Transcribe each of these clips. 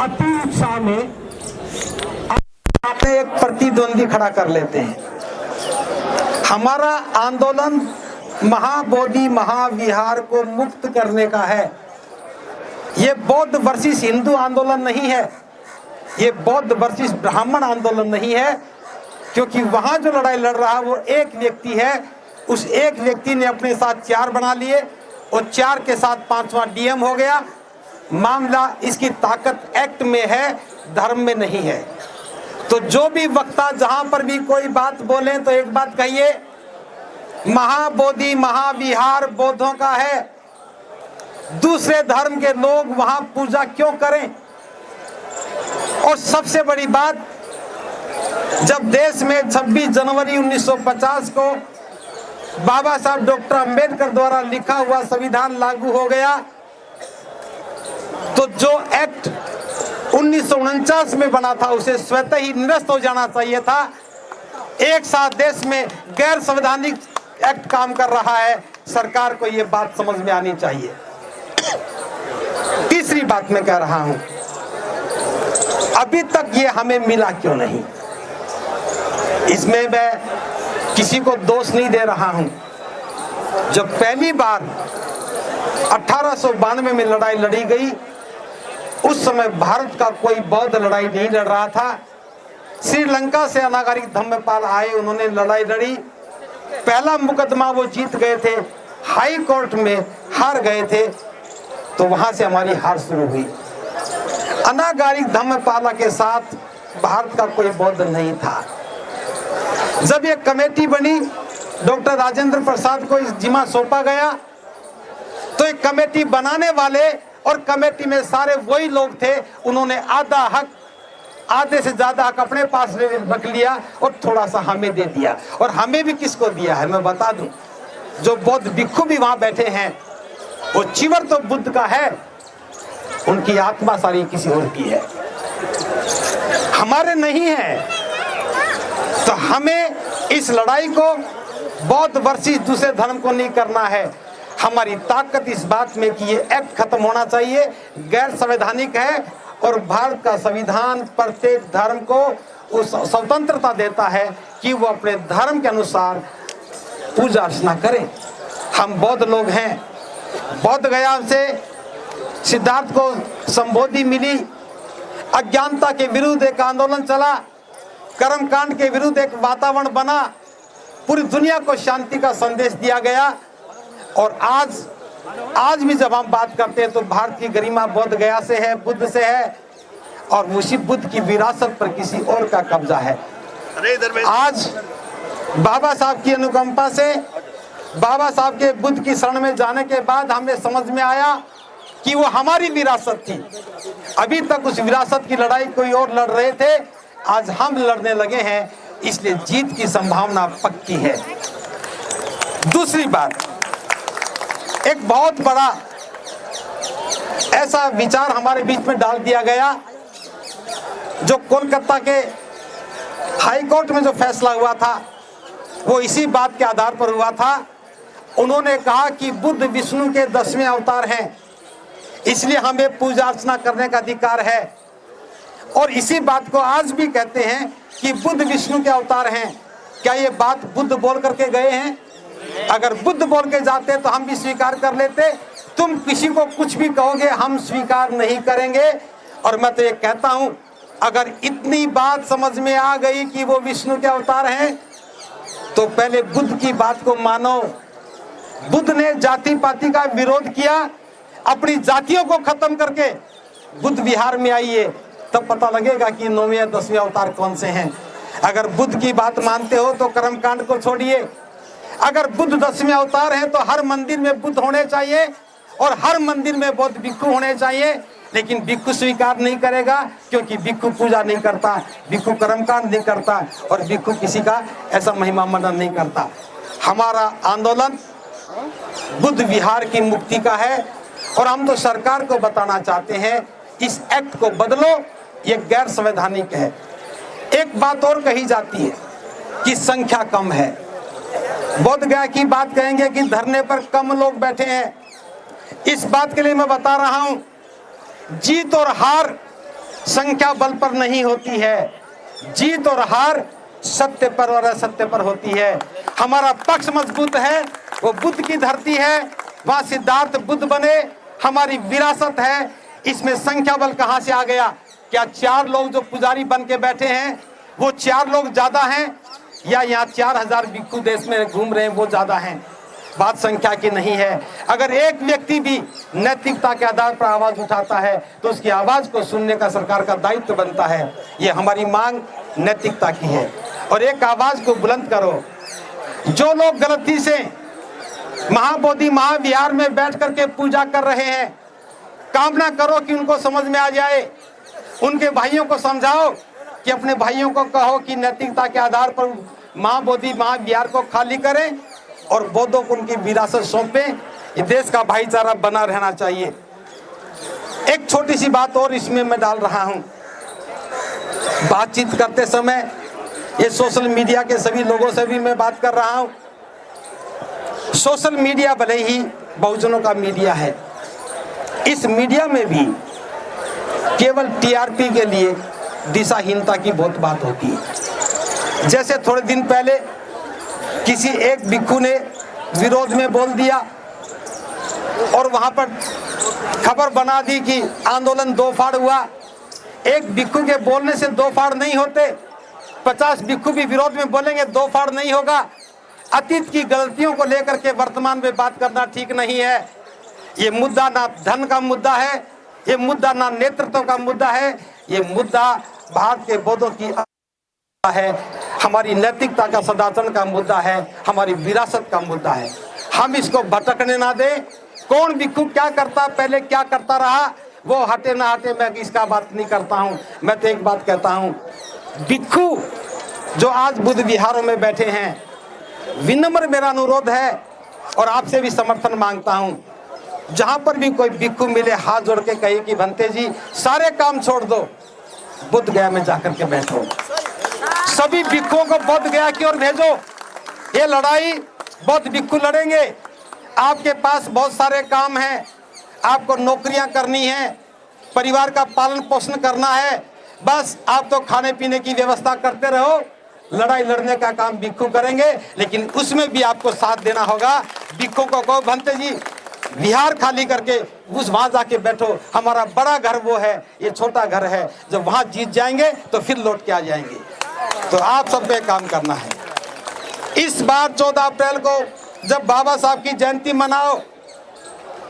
अति उत्साह में आपने एक प्रतिद्वंदी खड़ा कर लेते हैं। हमारा आंदोलन महाबोधि महाविहार को मुक्त करने का है। ये बौद्ध वर्सेस हिंदू आंदोलन नहीं है, ये बौद्ध वर्सेस ब्राह्मण आंदोलन नहीं है, क्योंकि वहां जो लड़ाई लड़ रहा है वो एक व्यक्ति है। उस एक व्यक्ति ने अपने साथ 4 बना लिए और 4 के साथ 5वां डीएम हो गया। मामला इसकी ताकत एक्ट में है, धर्म में नहीं है। तो जो भी वक्ता जहां पर भी कोई बात बोले तो एक बात कहिए, महाबोधि महाविहार बौद्धों का है, दूसरे धर्म के लोग वहां पूजा क्यों करें। और सबसे बड़ी बात, जब देश में 26 जनवरी 1950 को बाबा साहब डॉक्टर अंबेडकर द्वारा लिखा हुआ संविधान लागू हो गया, तो जो एक्ट 1949 में बना था उसे स्वतः ही निरस्त हो जाना चाहिए था। एक साथ देश में गैर संवैधानिक एक्ट काम कर रहा है, सरकार को यह बात समझ में आनी चाहिए। तीसरी बात मैं कह रहा हूं, अभी तक ये हमें मिला क्यों नहीं। इसमें मैं किसी को दोष नहीं दे रहा हूं। जब पहली बार 1892 में लड़ाई लड़ी गई, उस समय भारत का कोई बौद्ध लड़ाई नहीं लड़ रहा था। श्रीलंका से अनागारिक धम्मपाल आए, उन्होंने लड़ाई लड़ी। पहला मुकदमा वो जीत गए थे, हाई कोर्ट में हार गए थे, तो वहां से हमारी हार शुरू हुई। अनागारिक धम्मपाला के साथ भारत का कोई बौद्ध नहीं था। जब ये कमेटी बनी, डॉक्टर राजेंद्र प्रसाद को इस जिम्मा सौंपा गया, तो एक कमेटी बनाने वाले और कमेटी में सारे वही लोग थे। उन्होंने आधा हक, आधे से ज्यादा हक अपने पास रख लिया और थोड़ा सा हमें दे दिया। और हमें भी किसको दिया है मैं बता दूं, जो बौद्ध भिक्षु भी वहां बैठे हैं, वो चिवर तो बुद्ध का है, उनकी आत्मा सारी किसी और की है, हमारे नहीं है। तो हमें इस लड़ाई को बौद्ध वर्सेस दूसरे धर्म को नहीं करना है। हमारी ताकत इस बात में कि ये एक्ट खत्म होना चाहिए, गैर संवैधानिक है। और भारत का संविधान प्रत्येक धर्म को उस स्वतंत्रता देता है कि वो अपने धर्म के अनुसार पूजा अर्चना करें। हम बौद्ध लोग हैं। बौद्ध गया से सिद्धार्थ को संबोधि मिली, अज्ञानता के विरुद्ध एक आंदोलन चला, कर्मकांड के विरुद्ध एक वातावरण बना, पूरी दुनिया को शांति का संदेश दिया गया। और आज भी जब हम बात करते हैं तो भारत की गरिमा बोध गया से है, बुद्ध से है, और उसी बुद्ध की विरासत पर किसी और का कब्जा है। आज बाबा साहब की अनुकंपा से, बाबा साहब के बुद्ध की शरण में जाने के बाद हमें समझ में आया कि वो हमारी विरासत थी। अभी तक उस विरासत की लड़ाई कोई और लड़ रहे थे, आज हम लड़ने लगे हैं, इसलिए जीत की संभावना पक्की है। दूसरी बात, एक बहुत बड़ा ऐसा विचार हमारे बीच में डाल दिया गया, जो कोलकाता के हाई कोर्ट में जो फैसला हुआ था वो इसी बात के आधार पर हुआ था। उन्होंने कहा कि बुद्ध विष्णु के 10वें अवतार हैं, इसलिए हमें पूजा अर्चना करने का अधिकार है। और इसी बात को आज भी कहते हैं कि बुद्ध विष्णु के अवतार हैं। क्या ये बात बुद्ध बोल करके गए हैं? अगर बुद्ध बोल के जाते तो हम भी स्वीकार कर लेते। तुम किसी को कुछ भी कहोगे, हम स्वीकार नहीं करेंगे। और मैं तो ये कहता हूं, अगर इतनी बात समझ में आ गई कि वो विष्णु के अवतार हैं, तो पहले बुद्ध की बात को मानो। बुद्ध ने जाति पाति का विरोध किया, अपनी जातियों को खत्म करके बुद्ध विहार में आइए, तब पता लगेगा कि 9वें या 10वें अवतार कौन से हैं। अगर बुद्ध की बात मानते हो तो कर्मकांड को छोड़िए। अगर बुद्ध 10वें अवतार हैं तो हर मंदिर में बुद्ध होने चाहिए और हर मंदिर में बौद्ध भिक्षु होने चाहिए। लेकिन भिक्षु स्वीकार नहीं करेगा, क्योंकि भिक्षु पूजा नहीं करता, भिक्षु कर्मकांड नहीं करता और भिक्षु किसी का ऐसा महिमा मनन नहीं करता। हमारा आंदोलन बुद्ध विहार की मुक्ति का है और हम तो सरकार को बताना चाहते हैं, इस एक्ट को बदलो, ये गैर संवैधानिक है। एक बात और कही जाती है कि संख्या कम है। बोध गया की बात कहेंगे कि धरने पर कम लोग बैठे हैं। इस बात के लिए मैं बता रहा हूं, जीत और हार संख्या बल पर नहीं होती है, जीत और हार सत्य पर और असत्य पर होती है। हमारा पक्ष मजबूत है, वो बुद्ध की धरती है, वहां सिद्धार्थ बुद्ध बने, हमारी विरासत है। इसमें संख्या बल कहां से आ गया? क्या 4 लोग जो पुजारी बन के बैठे हैं वो 4 लोग ज्यादा हैं, या यहाँ 4000 भिक्षु देश में घूम रहे हैं वो ज्यादा हैं? बात संख्या की नहीं है। अगर एक व्यक्ति भी नैतिकता के आधार पर आवाज उठाता है तो उसकी आवाज को सुनने का सरकार का दायित्व बनता है। ये हमारी मांग नैतिकता की है। और एक आवाज को बुलंद करो। जो लोग गलती से महाबोधि महाविहार में बैठ करके पूजा कर रहे हैं, कामना करो कि उनको समझ में आ जाए। उनके भाइयों को समझाओ कि अपने भाइयों को कहो कि नैतिकता के आधार पर महाबोधि महाविहार को खाली करें और बौद्धों को उनकी विरासत सौंपें। ये देश का भाईचारा बना रहना चाहिए। एक छोटी सी बात और इसमें मैं डाल रहा हूं। बातचीत करते समय ये सोशल मीडिया के सभी लोगों से भी मैं बात कर रहा हूं। सोशल मीडिया भले ही बहुजनों का मीडिया है, इस मीडिया में भी केवल टीआरपी के लिए दिशाहीनता की बहुत बात होती है। जैसे थोड़े दिन पहले किसी एक भिक्षु ने विरोध में बोल दिया और वहां पर खबर बना दी कि आंदोलन 2 फाड़ हुआ। एक भिक्षु के बोलने से 2 फाड़ नहीं होते, 50 भिक्षु भी विरोध में बोलेंगे 2 फाड़ नहीं होगा। अतीत की गलतियों को लेकर के वर्तमान में बात करना ठीक नहीं है। ये मुद्दा ना धन का मुद्दा है, ये मुद्दा ना नेतृत्व का मुद्दा है, ये मुद्दा भारत के बौद्धों की है, हमारी नैतिकता का सदाचरण का मुद्दा है, हमारी विरासत का मुद्दा है। हम इसको भटकने ना दें। कौन भिक्षु क्या करता, पहले क्या करता रहा, वो हटे ना हटे, मैं इसका बात नहीं करता हूं। मैं तो एक बात कहता हूं, भिक्षु जो आज बुद्ध विहारों में बैठे हैं, विनम्र मेरा अनुरोध है और आपसे भी समर्थन मांगता हूं, जहां पर भी कोई भिक्षु मिले हाथ जोड़ के कहे कि भंते जी सारे काम छोड़ दो, बुद्ध गया में जाकर के बैठो। सभी भिक्षुओं को बौद्ध गया की ओर भेजो। ये लड़ाई बौद्ध भिक्षु लड़ेंगे। आपके पास बहुत सारे काम हैं, आपको नौकरियां करनी है, परिवार का पालन पोषण करना है, बस आप तो खाने पीने की व्यवस्था करते रहो। लड़ाई लड़ने का काम भिक्षु करेंगे, लेकिन उसमें भी आपको साथ देना होगा। भिक्षुओं को कहो भंते जी विहार खाली करके उस वहां जाके बैठो, हमारा बड़ा घर वो है, ये छोटा घर है, जब वहां जीत जाएंगे तो फिर लौट के आ जाएंगे। तो आप सब पे काम करना है। इस बार 14 अप्रैल को जब बाबा साहब की जयंती मनाओ,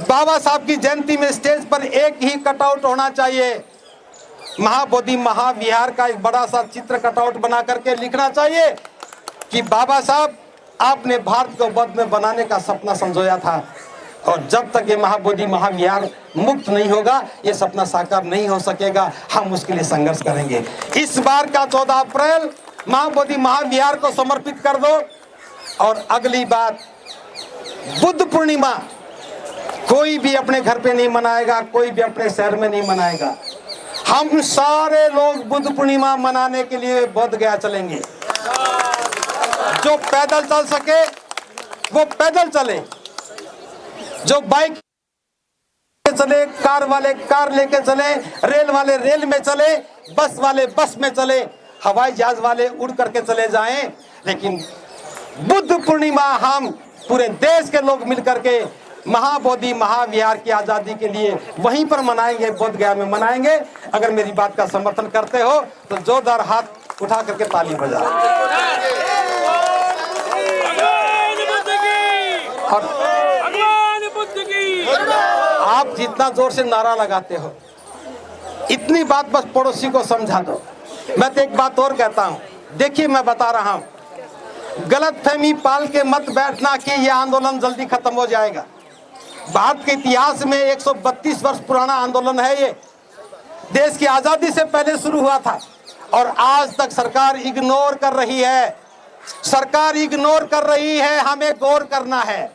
बाबा साहब की जयंती में स्टेज पर एक ही कटआउट होना चाहिए। महाबोधि महाविहार का एक बड़ा सा चित्र कटआउट बना करके लिखना चाहिए कि बाबा साहब आपने भारत को बौद्ध में बनाने का सपना संजोया था, और जब तक ये महाबोधि महाविहार मुक्त नहीं होगा ये सपना साकार नहीं हो सकेगा। हम उसके लिए संघर्ष करेंगे। इस बार का 14 अप्रैल महाबोधि महाविहार को समर्पित कर दो। और अगली बात, बुद्ध पूर्णिमा कोई भी अपने घर पे नहीं मनाएगा, कोई भी अपने शहर में नहीं मनाएगा। हम सारे लोग बुद्ध पूर्णिमा मनाने के लिए बोध गया चलेंगे। जो पैदल चल सके वो पैदल चले, जो बाइक चले, कार वाले कार लेके चले, रेल वाले रेल में चले, बस वाले बस में चले, हवाई जहाज वाले उड़ करके चले जाएं। लेकिन बुद्ध पूर्णिमा हम पूरे देश के लोग मिलकर के महाबोधि महाविहार की आजादी के लिए वहीं पर मनाएंगे, बोध गया में मनाएंगे। अगर मेरी बात का समर्थन करते हो तो जोरदार हाथ उठा करके ताली बजाओ। और आप जितना जोर से नारा लगाते हो, इतनी बात बस पड़ोसी को समझा दो। मैं तो एक बात और कहता हूं, देखिए मैं बता रहा हूं, गलतफहमी पाल के मत बैठना कि यह आंदोलन जल्दी खत्म हो जाएगा। भारत के इतिहास में 132 वर्ष पुराना आंदोलन है ये, देश की आजादी से पहले शुरू हुआ था और आज तक सरकार इग्नोर कर रही है। सरकार इग्नोर कर रही है, हमें गौर करना है।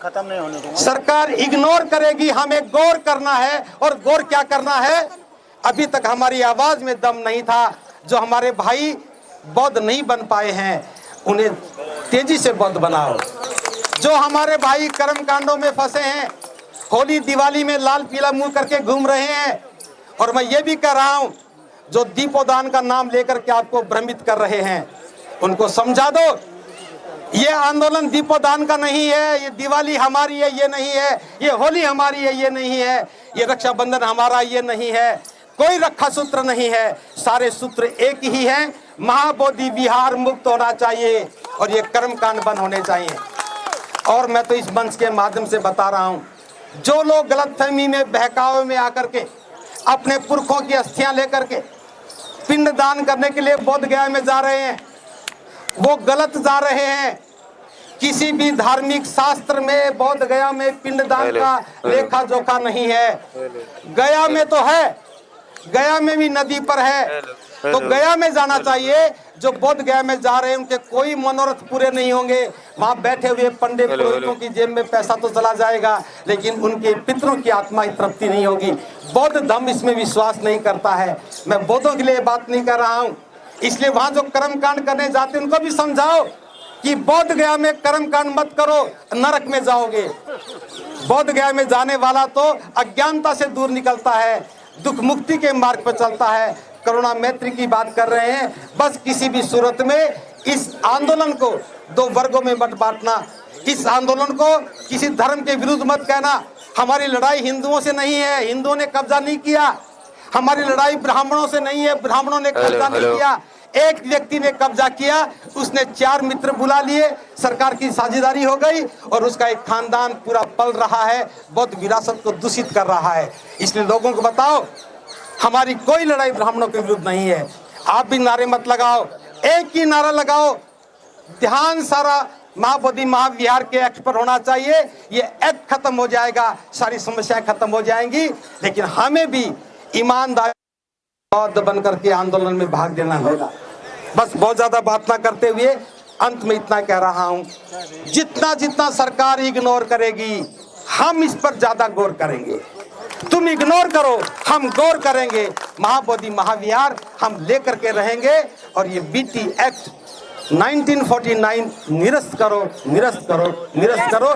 खत्म नहीं होने दूंगा। सरकार इग्नोर करेगी, हमें गौर करना है। और गौर क्या करना है? अभी तक हमारी आवाज में दम नहीं था। जो हमारे भाई बौद्ध नहीं बन पाए हैं उन्हें तेजी से बौद्ध बनाओ। जो हमारे भाई कर्म कांडों में फंसे हैं, होली दिवाली में लाल पीला मुंह करके घूम रहे हैं, और मैं ये भी कह रहा हूं, जो दीपोदान का नाम लेकर के आपको भ्रमित कर रहे हैं, उनको समझा दो, ये आंदोलन दीपोदान का नहीं है, ये दिवाली हमारी है ये नहीं है, ये होली हमारी है ये नहीं है, ये रक्षाबंधन हमारा ये नहीं है, कोई रक्षा सूत्र नहीं है, सारे सूत्र एक ही हैं, महाबोधि विहार मुक्त होना चाहिए और ये कर्मकांड बंद होने चाहिए। और मैं तो इस मंच के माध्यम से बता रहा हूं, जो लोग गलतफहमी में बहकावे में आकर के अपने पुरखों की अस्थियां लेकर के पिंडदान करने के लिए बोध गया में जा रहे हैं, वो गलत जा रहे हैं। किसी भी धार्मिक शास्त्र में बोध गया में पिंडदान का लेखा जोखा नहीं है। गया में तो है, गया में भी नदी पर है, तो गया में जाना चाहिए। जो बोध गया में जा रहे हैं उनके कोई मनोरथ पूरे नहीं होंगे। वहां बैठे हुए पंडित पुरोहितों की जेब में पैसा तो चला जाएगा, लेकिन उनके पितरों की आत्मा की तृप्ति नहीं होगी। बौद्ध धर्म इसमें विश्वास नहीं करता है। मैं बौद्धों के लिए बात नहीं कर रहा हूँ, इसलिए वहां जो कर्मकांड करने जाते हैं उनको भी समझाओ कि बोध गया में कर्मकांड मत करो, नरक में जाओगे। बोध गया में जाने वाला तो अज्ञानता से दूर निकलता है, दुख मुक्ति के मार्ग पर चलता है। करुणा मैत्री की बात कर रहे हैं, बस किसी भी सूरत में इस आंदोलन को दो वर्गों में मत बांटना, इस आंदोलन को किसी धर्म के विरुद्ध मत कहना। हमारी लड़ाई हिंदुओं से नहीं है, हिंदुओं ने कब्जा नहीं किया। हमारी लड़ाई ब्राह्मणों से नहीं है, ब्राह्मणों ने कब्जा नहीं किया। एक व्यक्ति ने कब्जा किया, उसने 4 मित्र बुला लिए, सरकार की साझेदारी हो गई और उसका एक खानदान पूरा पल रहा है, बहुत विरासत को दूषित कर रहा है। इसलिए लोगों को बताओ, हमारी कोई लड़ाई ब्राह्मणों के विरुद्ध नहीं है। आप भी नारे मत लगाओ, एक ही नारा लगाओ, ध्यान सारा महाबोधि महाविहार के एक्ट पर होना चाहिए। ये एक्ट खत्म हो जाएगा, सारी समस्याएं खत्म हो जाएंगी। लेकिन हमें भी ईमानदार बौद्ध बनकर के आंदोलन में भाग लेना होगा। बस बहुत ज्यादा बात ना करते हुए अंत में इतना कह रहा हूं, जितना जितना सरकार इग्नोर करेगी हम इस पर ज्यादा गौर करेंगे। तुम इग्नोर करो, हम गौर करेंगे। महाबोधि महाविहार हम लेकर के रहेंगे और ये बीटी एक्ट 1949 निरस्त करो, निरस्त करो, निरस्त करो।